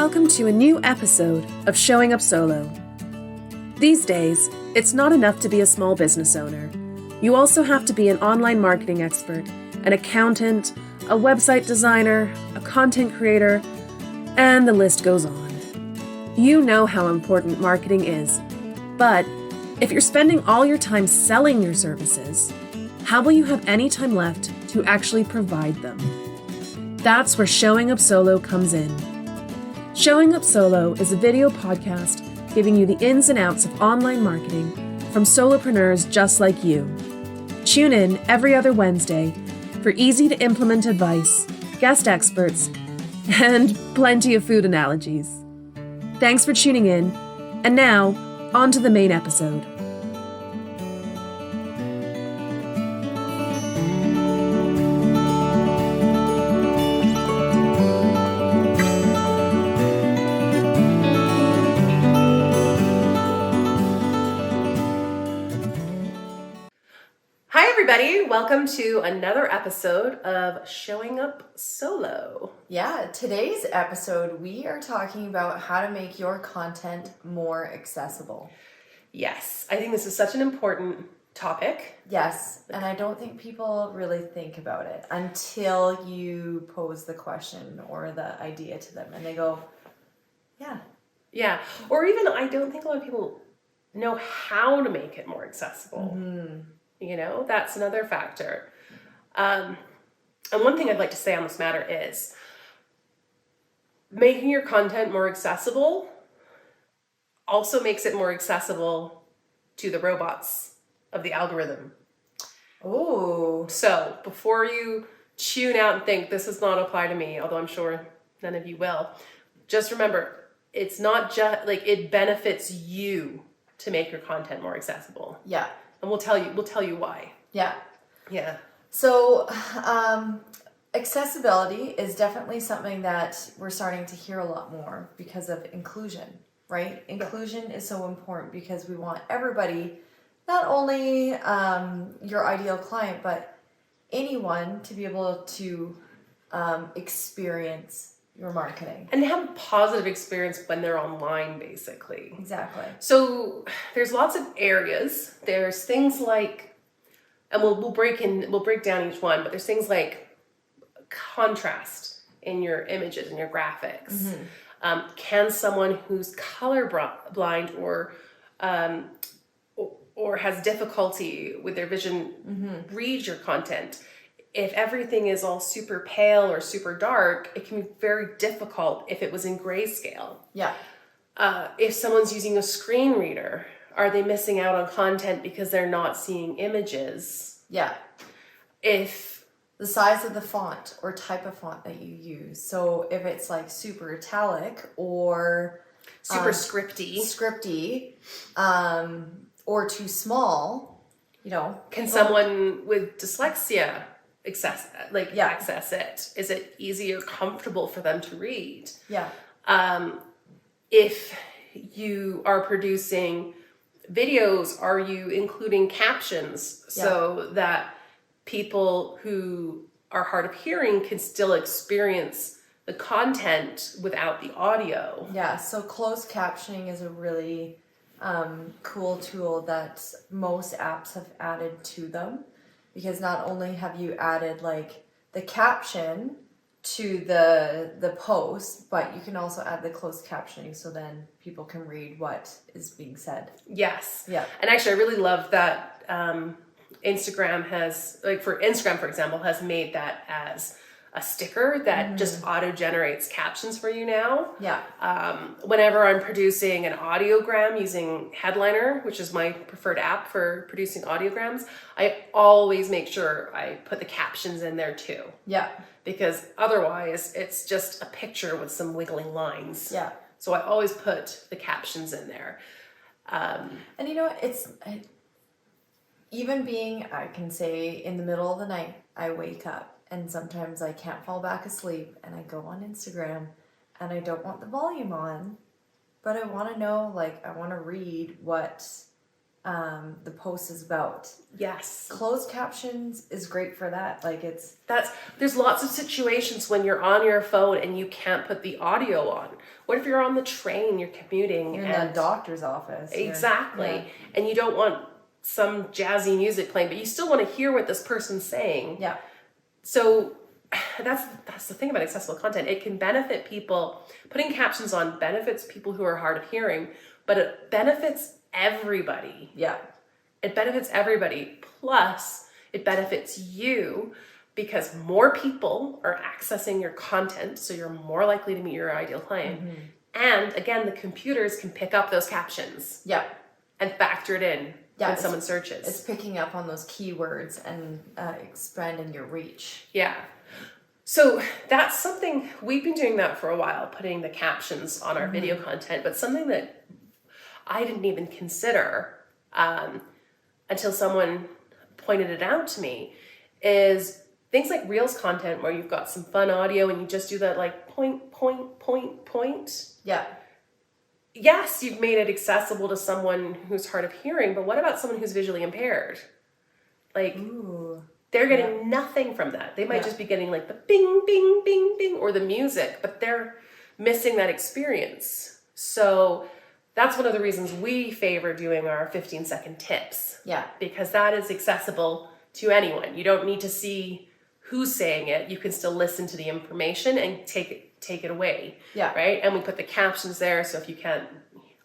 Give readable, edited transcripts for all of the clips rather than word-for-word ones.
welcome to a new episode of Showing Up Solo. These days, it's not enough to be a small business owner. You also have to be an online marketing expert, an accountant, a website designer, a content creator, and the list goes on. You know how important marketing is, but if you're spending all your time selling your services, how will you have any time left to actually provide them? That's where Showing Up Solo comes in. Showing Up Solo is a video podcast giving you the ins and outs of online marketing from solopreneurs just like you. Tune in every other Wednesday for easy-to-implement advice, guest experts, and plenty of food analogies. Thanks for tuning in, and now, on to the main episode. Everybody, welcome to another episode of Showing Up Solo. Yeah, today's episode, we are talking about how to make your content more accessible. Yes, I think this is such an important topic. Yes, and I don't think people really think about it until you pose the question or the idea to them and they go, yeah. Yeah, or even I don't think a lot of people know how to make it more accessible. Mm-hmm. You know, that's another factor. And one thing I'd like to say on this matter is making your content more accessible also makes it more accessible to the robots of the algorithm. Oh. So before you tune out and think this does not apply to me, although I'm sure none of you will, just remember, it's not just like it benefits you to make your content more accessible. Yeah. And we'll tell you why. Yeah. Yeah. So, accessibility is definitely something that we're starting to hear a lot more because of inclusion, right? Inclusion is so important because we want everybody, not only your ideal client, but anyone to be able to experience your marketing. And have a positive experience when they're online, basically. Exactly. So there's lots of areas. There's things like, and we'll break down each one, but there's things like contrast in your images and your graphics. Mm-hmm. Can someone who's colorblind or has difficulty with their vision mm-hmm. read your content? If everything is all super pale or super dark, it can be very difficult if it was in grayscale. Yeah. If someone's using a screen reader, are they missing out on content because they're not seeing images? Yeah. If the size of the font or type of font that you use. So if it's like super italic or super scripty, or too small, you know. Can someone with dyslexia access it? Is it easy or comfortable for them to read? Yeah. If you are producing videos, are you including captions so that people who are hard of hearing can still experience the content without the audio? Yeah, so closed captioning is a really cool tool that most apps have added to them. Because not only have you added like the caption to the post, but you can also add the closed captioning so then people can read what is being said. Yes. Yeah. And actually I really love that Instagram has, like for Instagram, for example, has made that as a sticker that just auto-generates captions for you now. Yeah. Whenever I'm producing an audiogram using Headliner, which is my preferred app for producing audiograms, I always make sure I put the captions in there too. Yeah. Because otherwise it's just a picture with some wiggling lines. Yeah. So I always put the captions in there. And you know what, even being, I can say in the middle of the night, I wake up. And sometimes I can't fall back asleep and I go on Instagram and I don't want the volume on, but I want to know, like, I want to read what the post is about. Yes. Closed captions is great for that. Like there's lots of situations when you're on your phone and you can't put the audio on. What if you're on the train, you're commuting, you're in the doctor's office. Exactly. And you don't want some jazzy music playing, but you still want to hear what this person's saying. Yeah. So that's the thing about accessible content. It can benefit people. Putting captions on benefits people who are hard of hearing, but it benefits everybody. Yeah. It benefits everybody. Plus, it benefits you because more people are accessing your content, so you're more likely to meet your ideal client. And again, the computers can pick up those captions. Yeah. And factor it in when someone searches. It's picking up on those keywords and expanding your reach. Yeah. So that's something, we've been doing that for a while, putting the captions on our video content, but something that I didn't even consider until someone pointed it out to me is things like Reels content where you've got some fun audio and you just do that like point, point, point, point. Yeah. Yes, you've made it accessible to someone who's hard of hearing, but what about someone who's visually impaired? Like, they're getting nothing from that. They might just be getting like the bing, bing, bing, bing, or the music, but they're missing that experience. So that's one of the reasons we favor doing our 15-second tips. Yeah. Because that is accessible to anyone. You don't need to see who's saying it. You can still listen to the information and take it away. Yeah. Right? And we put the captions there, so if you can't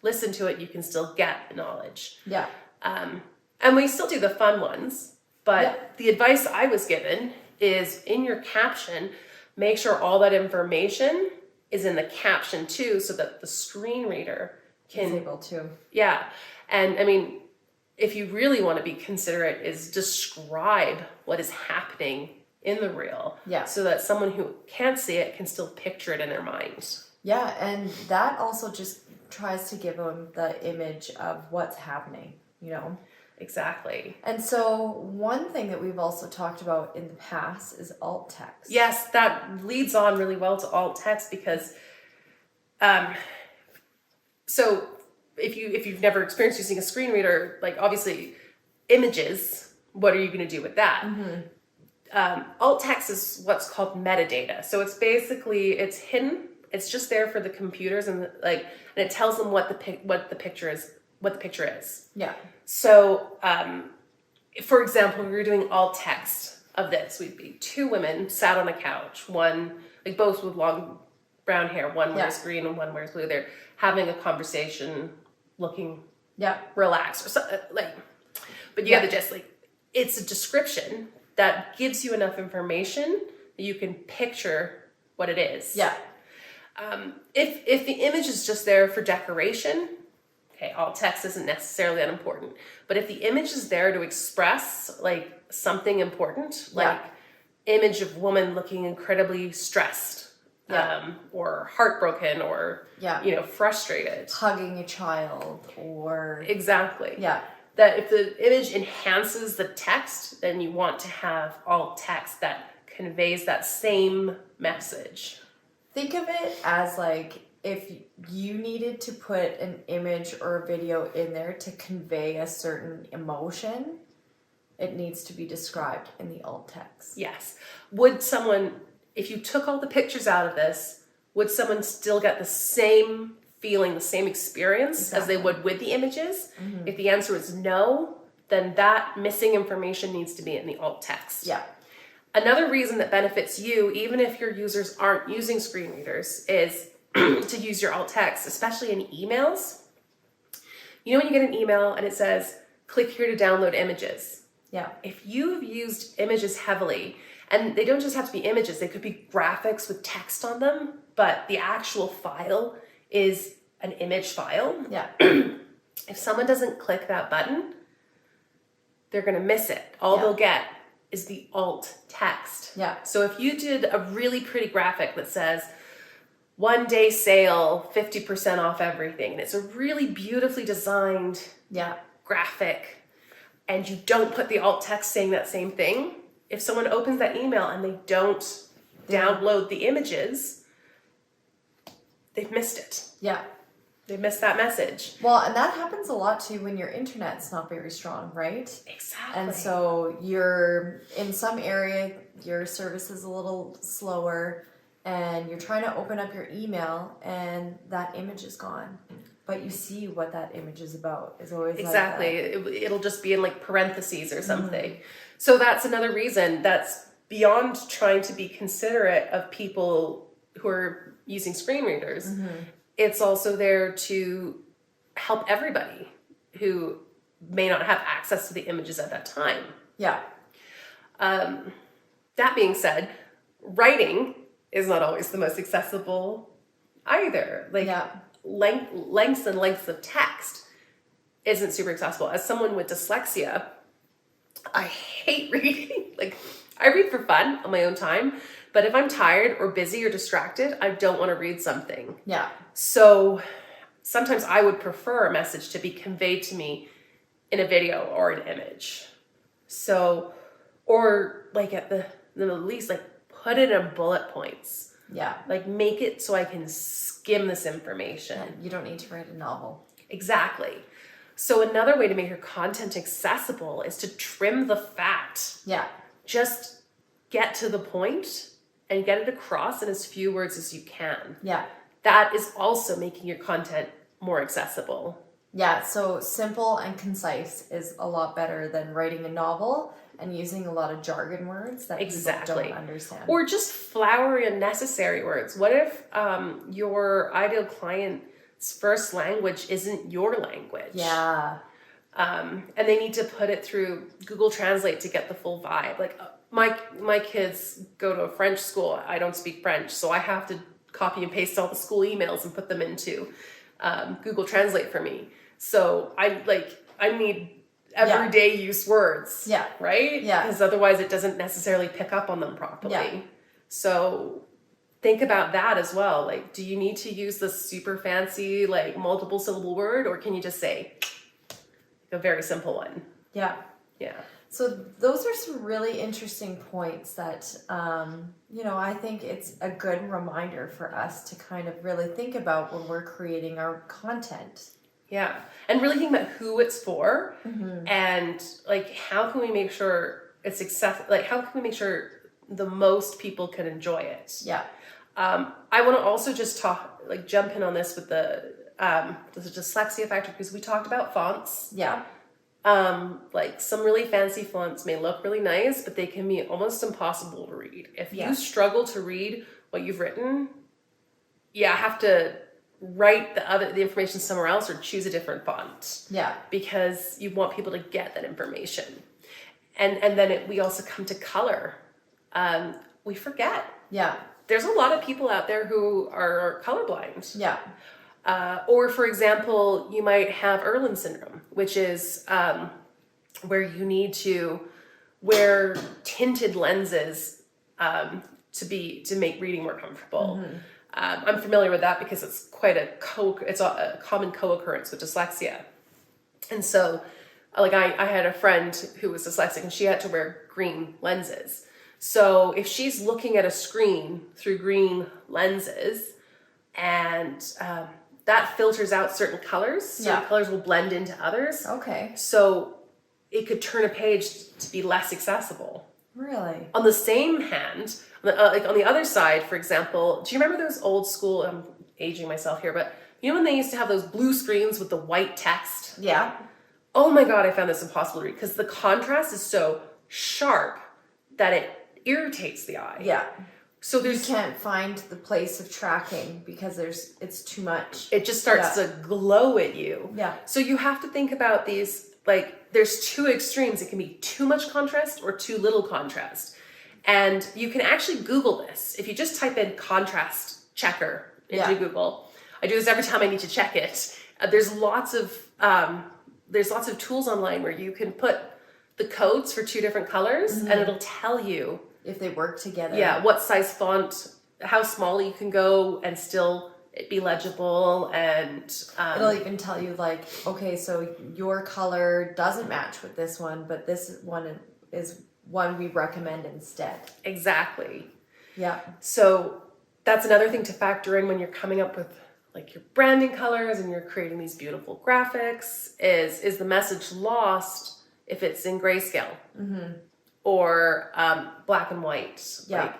listen to it, you can still get the knowledge. Yeah. And we still do the fun ones. But the advice I was given is in your caption, make sure all that information is in the caption too, so that the screen reader can... is able to. Yeah. And I mean, if you really want to be considerate, is describe what is happening in the reel. Yeah. So that someone who can't see it can still picture it in their mind. Yeah. And that also just tries to give them the image of what's happening, you know? Exactly. And so one thing that we've also talked about in the past is alt text. Yes, that leads on really well to alt text because so if you've never experienced using a screen reader, like obviously images, what are you going to do with that? Alt text is what's called metadata. So it's basically, it's hidden. It's just there for the computers and it tells them what the picture is. Yeah. So, for example, we were doing alt text of this. We'd be two women sat on a couch, one, like both with long brown hair, one wears green and one wears blue. They're having a conversation, looking relaxed or something but you have to just it's a description that gives you enough information that you can picture what it is. Yeah. If the image is just there for decoration, okay, alt text isn't necessarily that important. But if the image is there to express like something important, like image of woman looking incredibly stressed, or heartbroken, or frustrated, hugging a child, or that if the image enhances the text, then you want to have alt text that conveys that same message. Think of it as like if you needed to put an image or a video in there to convey a certain emotion, it needs to be described in the alt text. Yes. Would someone, if you took all the pictures out of this, would someone still get the same feeling, the same experience as they would with the images? If the answer is no, then that missing information needs to be in the alt text. Yeah. Another reason that benefits you, even if your users aren't using screen readers, is to use your alt text, especially in emails. You know when you get an email and it says, click here to download images. Yeah. If you've used images heavily, and they don't just have to be images, they could be graphics with text on them, but the actual file is an image file. Yeah. If someone doesn't click that button, they're going to miss it. All they'll get is the alt text. Yeah. So if you did a really pretty graphic that says, 1 day sale, 50% off everything, and it's a really beautifully designed graphic, and you don't put the alt text saying that same thing, if someone opens that email and they don't download the images, they've missed it. Yeah. They miss that message. Well, and that happens a lot too when your internet's not very strong, right? Exactly. And so you're in some area, your service is a little slower, and you're trying to open up your email, and that image is gone. But you see what that image is about. Is always exactly. It'll just be in like parentheses or something. So that's another reason that's beyond trying to be considerate of people who are using screen readers. It's also there to help everybody who may not have access to the images at that time. Yeah. That being said, writing is not always the most accessible either. Like lengths and lengths of text isn't super accessible. As someone with dyslexia, I hate reading. Like, I read for fun on my own time, but if I'm tired or busy or distracted, I don't want to read something. Yeah. So sometimes I would prefer a message to be conveyed to me in a video or an image. So, or like at the least, like put it in bullet points. Yeah. Like make it so I can skim this information. Yeah, you don't need to write a novel. Exactly. So another way to make your content accessible is to trim the fat. Yeah. Just get to the point and get it across in as few words as you can. Yeah. That is also making your content more accessible. Yeah, so simple and concise is a lot better than writing a novel and using a lot of jargon words that people don't understand. Or just flowery, unnecessary words. What if your ideal client's first language isn't your language? Yeah. And they need to put it through Google Translate to get the full vibe. Like my kids go to a French school. I don't speak French, so I have to copy and paste all the school emails and put them into Google Translate for me. So I need everyday use words. Yeah. Right? Yeah. Because otherwise it doesn't necessarily pick up on them properly. Yeah. So think about that as well. Like, do you need to use this super fancy, like multiple syllable word, or can you just say a very simple one? Yeah. Yeah. So those are some really interesting points that, I think it's a good reminder for us to kind of really think about when we're creating our content. Yeah. And really think about who it's for and like, how can we make sure it's accessible? Like, how can we make sure the most people can enjoy it? Yeah. I want to also just jump in on this with the dyslexia factor, because we talked about fonts. Yeah. Like some really fancy fonts may look really nice, but they can be almost impossible to read. If you struggle to read what you've written, have to write the information somewhere else or choose a different font. Yeah. Because you want people to get that information. And then we also come to color. We forget. Yeah. There's a lot of people out there who are colorblind. Yeah. Or, for example, you might have Irlen syndrome, which is where you need to wear tinted lenses to make reading more comfortable. I'm familiar with that because it's quite a common co-occurrence with dyslexia. And so, like I had a friend who was dyslexic and she had to wear green lenses. So if she's looking at a screen through green lenses and that filters out certain colors. Certain colors will blend into others. Okay. So it could turn a page to be less accessible. Really? On the same hand, like on the other side, for example, do you remember those old school, I'm aging myself here, but you know when they used to have those blue screens with the white text? Yeah. Oh my God, I found this impossible to read because the contrast is so sharp that it irritates the eye. Yeah. So you can't find the place of tracking because it's too much. It just starts to glow at you. Yeah. So you have to think about these, like there's two extremes. It can be too much contrast or too little contrast. And you can actually Google this. If you just type in contrast checker into Google, I do this every time I need to check it. There's lots of tools online where you can put the codes for two different colors and it'll tell you if they work together. Yeah, what size font, how small you can go and still it be legible, and it'll even tell you like, okay, so your color doesn't match with this one, but this one is one we recommend instead. Exactly. Yeah. So that's another thing to factor in when you're coming up with like your branding colors and you're creating these beautiful graphics, is the message lost if it's in grayscale or black and white? Yeah. Like,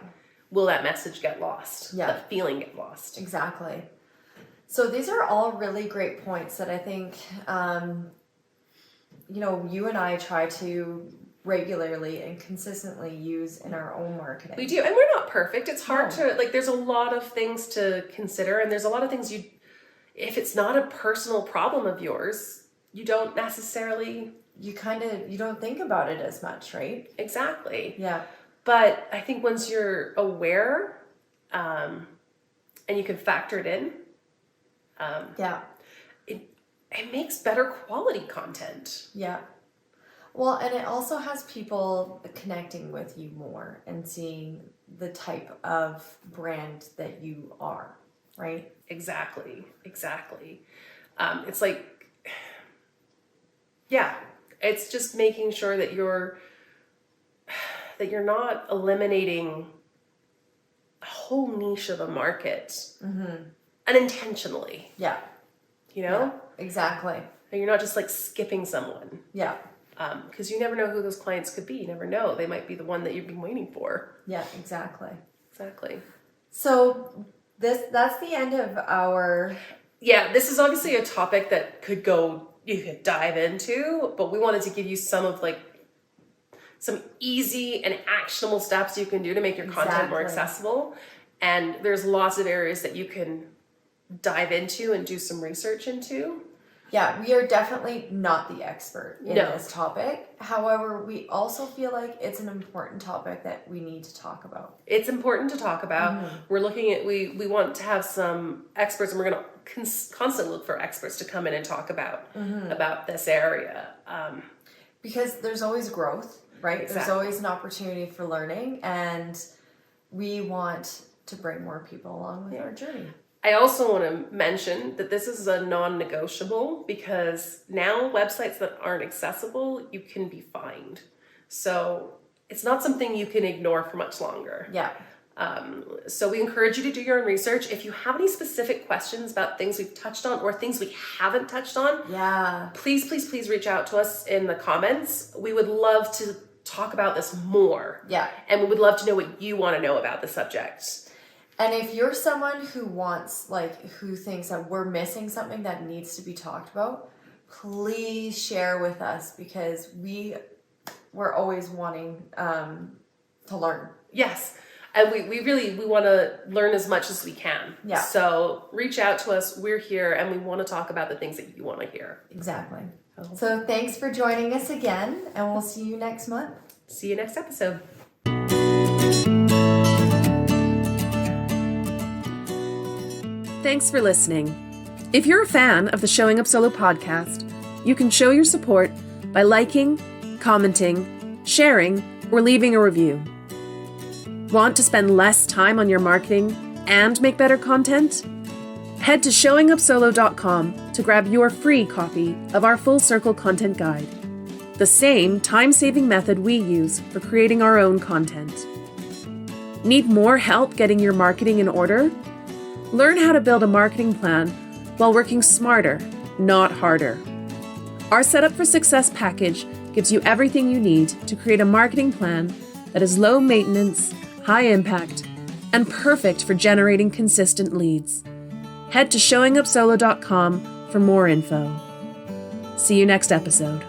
will that message get lost? Yeah. That feeling get lost? Exactly. So these are all really great points that I think, you and I try to regularly and consistently use in our own marketing. We do, and we're not perfect. It's hard to, like, there's a lot of things to consider, and there's a lot of things if it's not a personal problem of yours, you don't necessarily... You don't think about it as much, right? Exactly. Yeah. But I think once you're aware, and you can factor it in, it makes better quality content. Yeah. Well, and it also has people connecting with you more and seeing the type of brand that you are, right? Exactly. It's like, yeah, it's just making sure that you're not eliminating a whole niche of a market unintentionally. Yeah. Yeah, exactly. And you're not just like skipping someone. Yeah. Because you never know who those clients could be. You never know. They might be the one that you've been waiting for. Yeah, exactly. So that's the end of our... Yeah, this is obviously a topic that you could dive into, but we wanted to give you some easy and actionable steps you can do to make your content more accessible. And there's lots of areas that you can dive into and do some research into. Yeah, we are definitely not the expert in this topic. However, we also feel like it's an important topic that we need to talk about. It's important to talk about. We're looking at, we want to have some experts, and we're going to constantly look for experts to come in and talk about this area. Because there's always growth, right? Exactly. There's always an opportunity for learning, and we want to bring more people along with our journey. I also want to mention that this is a non-negotiable, because now websites that aren't accessible, you can be fined. So it's not something you can ignore for much longer. Yeah. So we encourage you to do your own research. If you have any specific questions about things we've touched on or things we haven't touched on, please reach out to us in the comments. We would love to talk about this more. Yeah. And we would love to know what you want to know about the subject. And if you're someone who who thinks that we're missing something that needs to be talked about, please share with us, because we're always wanting to learn. Yes. And we want to learn as much as we can. Yeah. So reach out to us. We're here, and we want to talk about the things that you want to hear. Exactly. So thanks for joining us again, and we'll see you next month. See you next episode. Thanks for listening. If you're a fan of the Showing Up Solo podcast, you can show your support by liking, commenting, sharing, or leaving a review. Want to spend less time on your marketing and make better content? Head to showingupsolo.com to grab your free copy of our Full Circle Content Guide, the same time-saving method we use for creating our own content. Need more help getting your marketing in order? Learn how to build a marketing plan while working smarter, not harder. Our Setup for Success package gives you everything you need to create a marketing plan that is low maintenance, high impact, and perfect for generating consistent leads. Head to showingupsolo.com for more info. See you next episode.